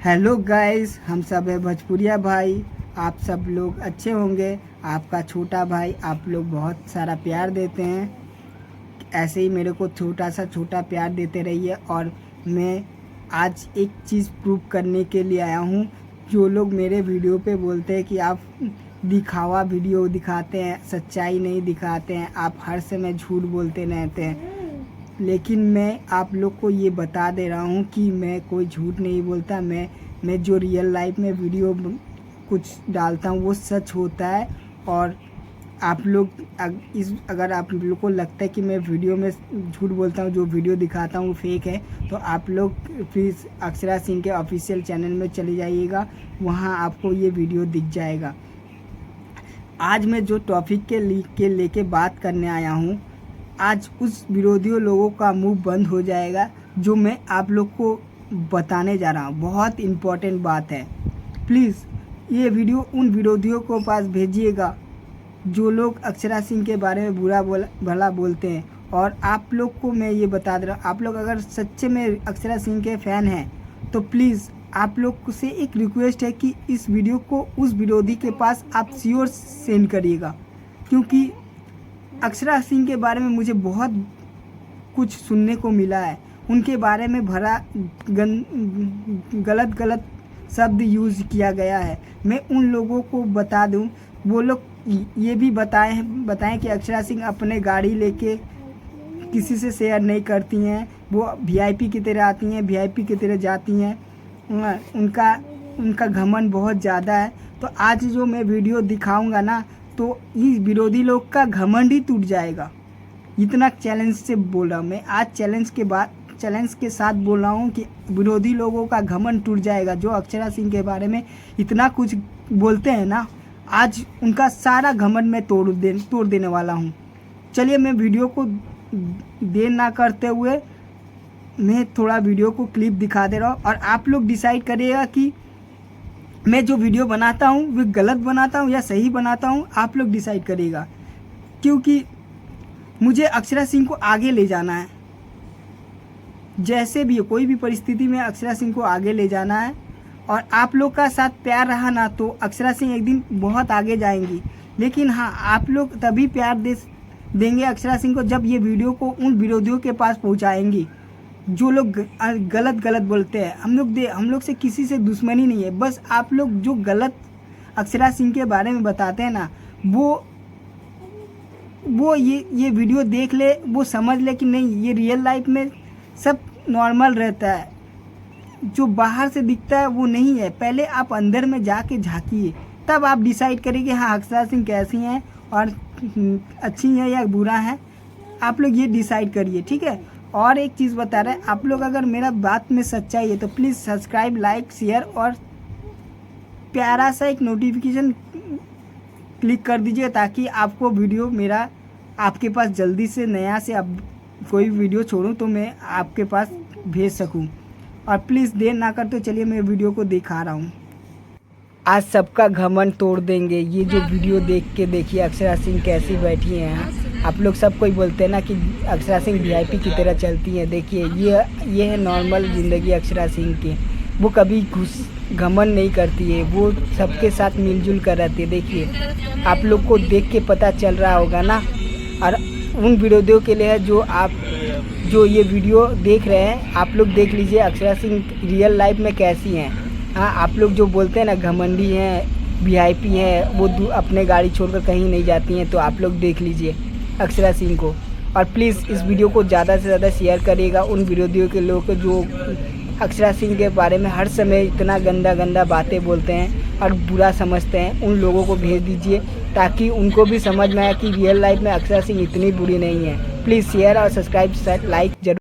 Hello guys, हम सब है भोजपुरिया भाई। आप सब लोग अच्छे होंगे। आपका छोटा भाई आप लोग बहुत सारा प्यार देते हैं, ऐसे ही मेरे को छोटा प्यार देते रहिए। और मैं आज एक चीज़ प्रूव करने के लिए आया हूँ। जो लोग मेरे वीडियो पे बोलते हैं कि आप दिखावा वीडियो दिखाते हैं, सच्चाई नहीं दिखाते हैं, आप हर समय झूठ बोलते रहते हैं, लेकिन मैं आप लोग को ये बता दे रहा हूँ कि मैं कोई झूठ नहीं बोलता। मैं जो रियल लाइफ में वीडियो कुछ डालता हूँ वो सच होता है। और आप लोग अगर आप लोग को लगता है कि मैं वीडियो में झूठ बोलता हूँ, जो वीडियो दिखाता हूँ वो फेक है, तो आप लोग प्लीज़ अक्षरा सिंह के ऑफिशियल चैनल में चले जाइएगा, वहाँ आपको ये वीडियो दिख जाएगा। आज मैं जो टॉपिक के लेके बात करने आया हूँ, आज उस विरोधियों लोगों का मुंह बंद हो जाएगा जो मैं आप लोग को बताने जा रहा हूँ। बहुत इम्पोर्टेंट बात है। प्लीज़ ये वीडियो उन विरोधियों को पास भेजिएगा जो लोग अक्षरा सिंह के बारे में बुरा भला बोलते हैं। और आप लोग को मैं ये बता दे रहा हूँ, आप लोग अगर सच्चे में अक्षरा सिंह के फ़ैन हैं तो प्लीज़ आप लोग से एक रिक्वेस्ट है कि इस वीडियो को उस विरोधी के पास आप श्योर सेंड करिएगा, क्योंकि अक्षरा सिंह के बारे में मुझे बहुत कुछ सुनने को मिला है। उनके बारे में भरा गलत शब्द यूज़ किया गया है। मैं उन लोगों को बता दूं, वो लोग ये भी बताएं कि अक्षरा सिंह अपने गाड़ी लेके किसी से शेयर नहीं करती हैं, वो वीआईपी की तरह आती हैं, वीआईपी की तरह जाती हैं। उनका घमंड बहुत ज़्यादा है। तो आज जो मैं वीडियो दिखाऊंगा ना, तो इस विरोधी लोग का घमंड ही टूट जाएगा। इतना चैलेंज से बोल रहा हूँ मैं। आज चैलेंज के साथ बोल रहा हूँ कि विरोधी लोगों का घमंड टूट जाएगा। जो अक्षरा सिंह के बारे में इतना कुछ बोलते हैं ना, आज उनका सारा घमंड मैं तोड़ देने वाला हूँ। चलिए, मैं वीडियो को देर ना करते हुए मैं थोड़ा वीडियो को क्लिप दिखा दे रहा हूँ, और आप लोग डिसाइड करिएगा कि मैं जो वीडियो बनाता हूँ वो गलत बनाता हूँ या सही बनाता हूँ। आप लोग डिसाइड करिएगा, क्योंकि मुझे अक्षरा सिंह को आगे ले जाना है। जैसे भी हो, कोई भी परिस्थिति में अक्षरा सिंह को आगे ले जाना है। और आप लोग का साथ प्यार रहा ना, तो अक्षरा सिंह एक दिन बहुत आगे जाएंगी। लेकिन हाँ, आप लोग तभी प्यार देंगे अक्षरा सिंह को जब ये वीडियो को उन विरोधियों के पास पहुँचाएंगी जो लोग गलत बोलते हैं। हम लोग से किसी से दुश्मनी नहीं है, बस आप लोग जो गलत अक्षरा सिंह के बारे में बताते हैं ना, वो ये वीडियो देख ले, वो समझ ले कि नहीं, ये रियल लाइफ में सब नॉर्मल रहता है। जो बाहर से दिखता है वो नहीं है। पहले आप अंदर में जाके झांकिए, तब आप डिसाइड करिए कि हाँ, अक्षरा सिंह कैसी हैं और अच्छी हैं या बुरा हैं। आप लोग ये डिसाइड करिए, ठीक है। और एक चीज़ बता रहे हैं, आप लोग अगर मेरा बात में सच्चाई है तो प्लीज़ सब्सक्राइब, लाइक, शेयर और प्यारा सा एक नोटिफिकेशन क्लिक कर दीजिए, ताकि आपको वीडियो मेरा आपके पास जल्दी से नया से अब कोई वीडियो छोड़ूं तो मैं आपके पास भेज सकूं। और प्लीज़ देर ना करते, चलिए मैं वीडियो को दिखा रहा हूं। आज सबका घमंड तोड़ देंगे। ये जो वीडियो देख के देखिए अक्षरा सिंह कैसी बैठी हैं। आप लोग सब कोई बोलते हैं ना कि अक्षरा सिंह वीआईपी की तरह चलती हैं। देखिए, ये है नॉर्मल ज़िंदगी अक्षरा सिंह की। वो कभी घमंड नहीं करती है, वो सबके साथ मिलजुल कर रहती है। देखिए, आप लोग को देख के पता चल रहा होगा ना। और उन विरोधियों के लिए है जो ये वीडियो देख रहे हैं, आप लोग देख लीजिए अक्षरा सिंह रियल लाइफ में कैसी हैं। हाँ, आप लोग जो बोलते हैं ना घमंडी हैं, वीआईपी हैं, वो अपने गाड़ी छोड़कर कहीं नहीं जाती हैं, तो आप लोग देख लीजिए अक्षरा सिंह को। और प्लीज़ इस वीडियो को ज़्यादा से ज़्यादा शेयर करिएगा उन विरोधियों के लोग जो अक्षरा सिंह के बारे में हर समय इतना गंदा बातें बोलते हैं और बुरा समझते हैं। उन लोगों को भेज दीजिए, ताकि उनको भी समझ में आए कि रियल लाइफ में अक्षरा सिंह इतनी बुरी नहीं है। प्लीज़ शेयर और सब्सक्राइब, लाइक जरूर।